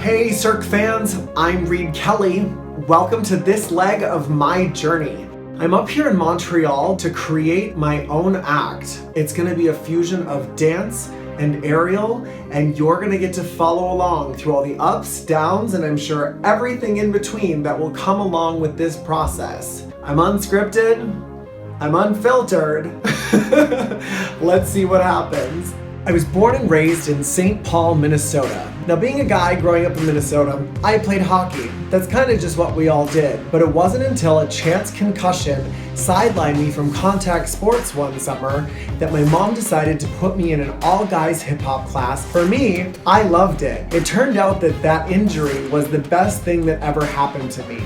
Hey Cirque fans, I'm Reed Kelly. Welcome to this leg of my journey. I'm up here in Montreal to create my own act. It's gonna be a fusion of dance and aerial, and you're gonna get to follow along through all the ups, downs, and I'm sure everything in between that will come along with this process. I'm unscripted, I'm unfiltered. Let's see what happens. I was born and raised in St. Paul, Minnesota. Now, being a guy growing up in Minnesota, I played hockey. That's kind of just what we all did. But it wasn't until a chance concussion sidelined me from contact sports one summer that my mom decided to put me in an all-guys hip-hop class. For me, I loved it. It turned out that that injury was the best thing that ever happened to me.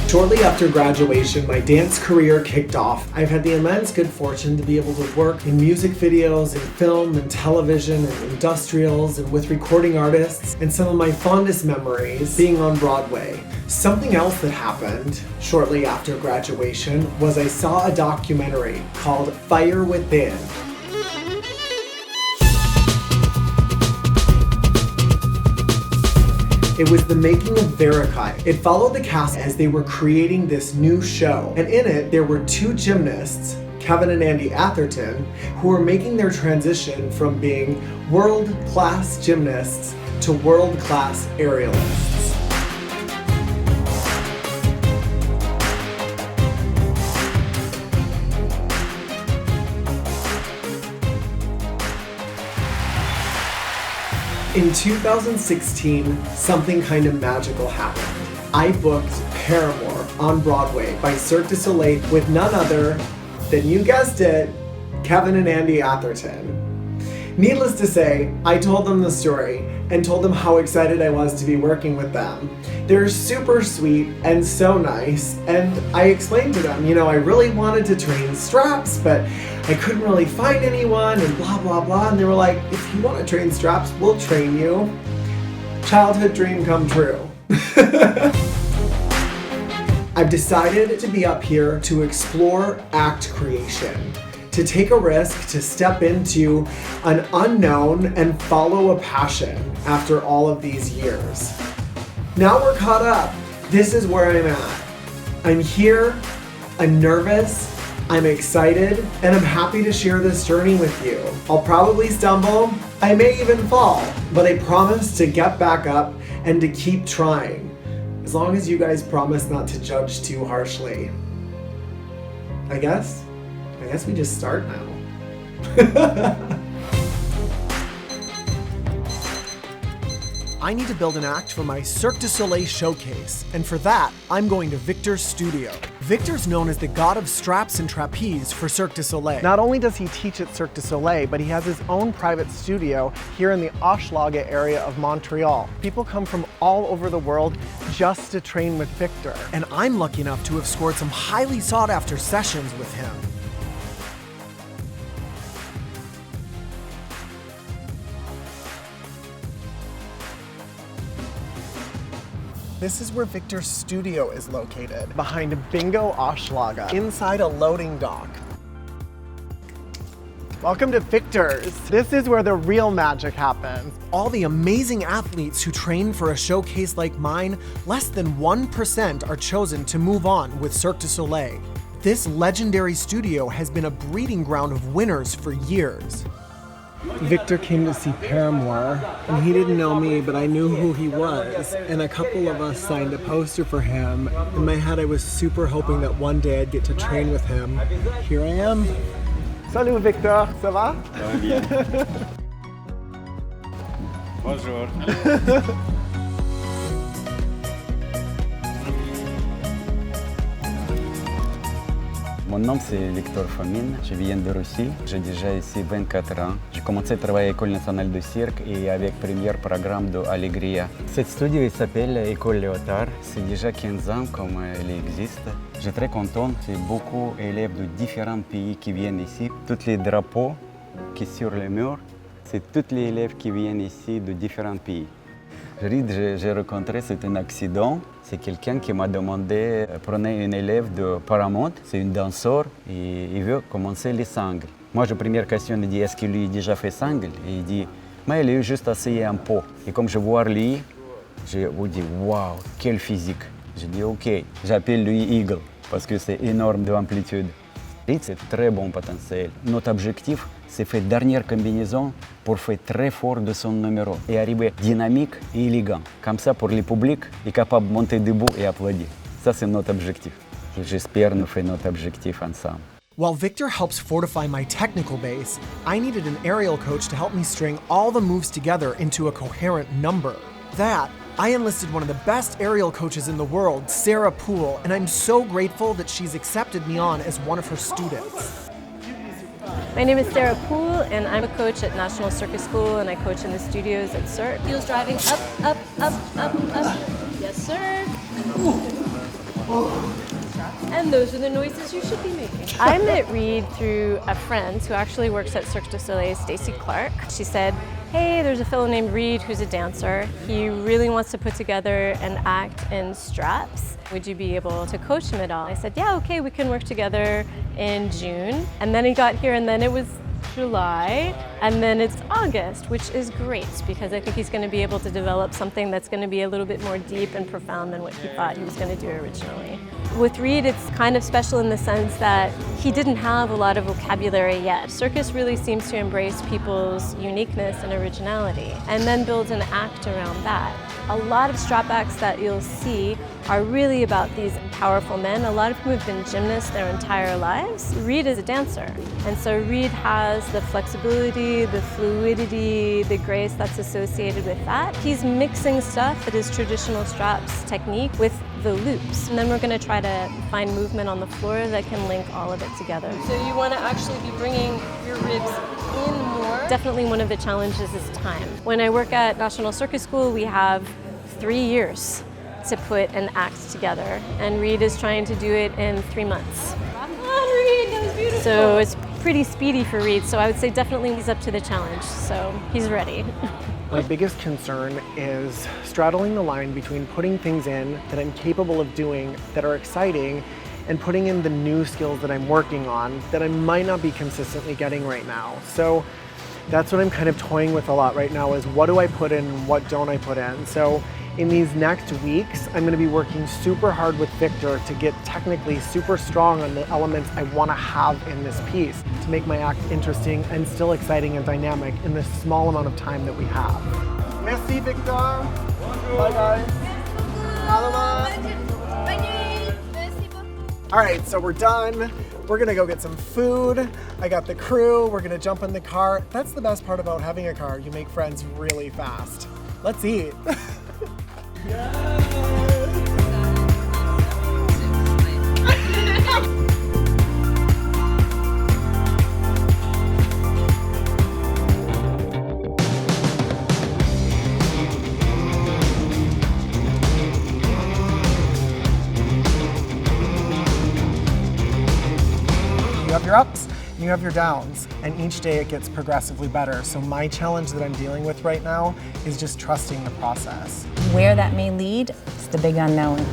Shortly after graduation, my dance career kicked off. I've had the immense good fortune to be able to work in music videos, in film and television and industrials and with recording artists, and some of my fondest memories being on Broadway. Something else that happened shortly after graduation was I saw a documentary called Fire Within. It was the making of Verikai. It followed the cast as they were creating this new show. And in it, there were two gymnasts, Kevin and Andy Atherton, who were making their transition from being world-class gymnasts to world-class aerialists. In 2016, something kind of magical happened. I booked PARAMOUR on Broadway by Cirque du Soleil with none other than, you guessed it, Kevin and Andy Atherton. Needless to say, I told them the story and told them how excited I was to be working with them. They're super sweet and so nice, and I explained to them, I really wanted to train straps, but I couldn't really find anyone and blah, blah, blah. And they were like, if you want to train straps, we'll train you. Childhood dream come true. I've decided to be up here to explore act creation, to take a risk, to step into an unknown and follow a passion after all of these years. Now we're caught up. This is where I'm at. I'm here, I'm nervous, I'm excited, and I'm happy to share this journey with you. I'll probably stumble, I may even fall, but I promise to get back up and to keep trying. As long as you guys promise not to judge too harshly. I guess we just start now. I need to build an act for my Cirque du Soleil showcase, and for that, I'm going to Victor's studio. Victor's known as the god of straps and trapeze for Cirque du Soleil. Not only does he teach at Cirque du Soleil, but he has his own private studio here in the Hochelaga area of Montreal. People come from all over the world just to train with Victor. And I'm lucky enough to have scored some highly sought after sessions with him. This is where Victor's studio is located, behind Bingo Hochelaga, inside a loading dock. Welcome to Victor's. This is where the real magic happens. All the amazing athletes who train for a showcase like mine, less than 1% are chosen to move on with Cirque du Soleil. This legendary studio has been a breeding ground of winners for years. Victor came to see PARAMOUR, and he didn't know me, but I knew who he was, and a couple of us signed a poster for him. In my head, I was super hoping that one day I'd get to train with him. Here I am. Salut Victor, ça va? Ça va bien. Bonjour. Mon nom c'est Victor Fomin, je viens de Russie, j'ai déjà ici 24 ans. J'ai commencé à travailler à l'École nationale de cirque et avec le premier programme de Allegria. Cette studio s'appelle École Léotard, c'est déjà 15 ans comme elle existe. Je suis très content, c'est beaucoup d'élèves de différents pays qui viennent ici. Tous les drapeaux qui sont sur le mur, c'est tous les élèves qui viennent ici de différents pays. J'ai rencontré, c'est un accident. C'est quelqu'un qui m'a demandé, prenez un élève de PARAMOUR, c'est une danseur, et il veut commencer les sangles. Moi, la première question, il dit, est-ce qu'il lui a déjà fait sangle? Et il dit, mais il a juste essayé un peu. Et comme je vois lui, Je vous dis, waouh, quel physique. Je dis, ok, j'appelle lui Eagle parce que c'est énorme d'amplitude. C'est très bon potentiel. Notre objectif, c'est faire dernière combinaison pour faire très fort de son numéro et arriver dynamique et élégant. Comme ça, pour le public, il est capable de monter debout et applaudir. Ça, c'est notre objectif. J'espère nous faire notre objectif ensemble. While Victor helps fortify my technical base, I needed an aerial coach to help me string all the moves together into a coherent number. I enlisted one of the best aerial coaches in the world, Sarah POOLE, and I'm so grateful that she's accepted me on as one of her students. My name is Sarah POOLE, and I'm a coach at National Circus School, and I coach in the studios at Cirque. Heels driving up, up, up, up, up. Yes, sir. And those are the noises you should be making. I met Reed through a friend who actually works at Cirque du Soleil, Stacy Clark. She said, hey, there's a fellow named Reed who's a dancer. He really wants to put together an act in straps. Would you be able to coach him at all? I said, yeah, okay, we can work together in June. And then he got here, and then it was July, and then it's August, which is great because I think he's going to be able to develop something that's going to be a little bit more deep and profound than what he thought he was going to do originally. With Reed, it's kind of special in the sense that he didn't have a lot of vocabulary yet. Circus really seems to embrace people's uniqueness and originality and then builds an act around that. A lot of strap acts that you'll see are really about these powerful men, a lot of whom have been gymnasts their entire lives. Reed is a dancer, and so Reed has the flexibility, the fluidity, the grace that's associated with that. He's mixing stuff that is traditional straps technique with the loops, and then we're going to try to find movement on the floor that can link all of it together. So you want to actually be bringing your ribs in more. Definitely one of the challenges is time. When I work at National Circus School, we have 3 years to put an act together, and Reed is trying to do it in 3 months. Rock on, Reed, that was beautiful. So it's pretty speedy for Reed, so I would say definitely he's up to the challenge, so he's ready. My biggest concern is straddling the line between putting things in that I'm capable of doing that are exciting and putting in the new skills that I'm working on that I might not be consistently getting right now. So that's what I'm kind of toying with a lot right now is what do I put in and what don't I put in. So in these next weeks, I'm going to be working super hard with Victor to get technically super strong on the elements I want to have in this piece to make my act interesting and still exciting and dynamic in this small amount of time that we have. Merci, Victor. Bye, guys. All right, so we're done. We're gonna go get some food. I got the crew. We're gonna jump in the car. That's the best part about having a car. You make friends really fast. Let's eat. You have your ups and you have your downs, and each day it gets progressively better. So my challenge that I'm dealing with right now is just trusting the process. Where that may lead is the big unknown.